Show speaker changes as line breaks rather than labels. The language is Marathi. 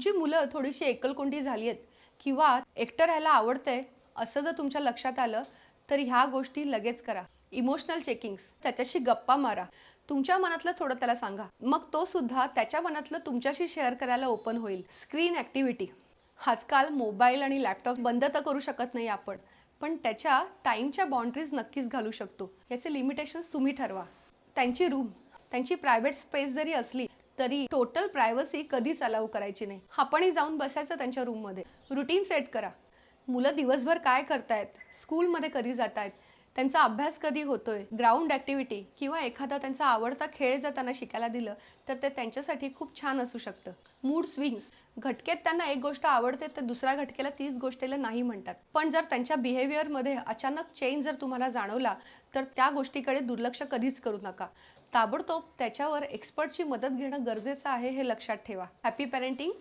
तुमची मुलं थोडीशी एकलकोंडी झाली आहेत किंवा एकटं राहायला आवडतंय असं जर तुमच्या लक्षात आलं तर ह्या गोष्टी लगेच करा. इमोशनल चेकिंग्स, त्याच्याशी गप्पा मारा, तुमच्या मनातलं थोडं त्याला सांगा, मग तो सुद्धा त्याच्या मनातलं तुमच्याशी शेअर करायला ओपन होईल. स्क्रीन ॲक्टिव्हिटी, आजकाल मोबाईल आणि लॅपटॉप बंद तर करू शकत नाही आपण, पण त्याच्या टाईमच्या बाउंड्रीज नक्कीच घालू शकतो. याचे लिमिटेशन्स तुम्ही ठरवा. त्यांची रूम, त्यांची प्रायव्हेट स्पेस जरी असली तरी टोटल प्रायव्हसी कधीच अलाउ करायची नाही. आपणही जाऊन बसायचं त्यांच्या रूममध्ये. रुटीन सेट करा. मुलं दिवसभर काय करतायत, स्कूलमध्ये कधी जात आहेत, त्यांचा अभ्यास कधी होतोय, ग्राउंड ॲक्टिव्हिटी किंवा एखादा त्यांचा आवडता खेळ जर त्यांना शिकायला दिलं तर ते त्यांच्यासाठी खूप छान असू शकतं. मूड स्विंग्स, घटकेत त्यांना एक गोष्ट आवडते तर दुसऱ्या घटकेला तीच गोष्टीला नाही म्हणतात. पण जर त्यांच्या बिहेवियरमध्ये अचानक चेंज जर तुम्हाला जाणवला तर त्या गोष्टीकडे दुर्लक्ष कधीच करू नका. ताबडतोब त्याच्यावर एक्सपर्टची मदत घेणं गरजेचं आहे हे लक्षात ठेवा. Happy parenting.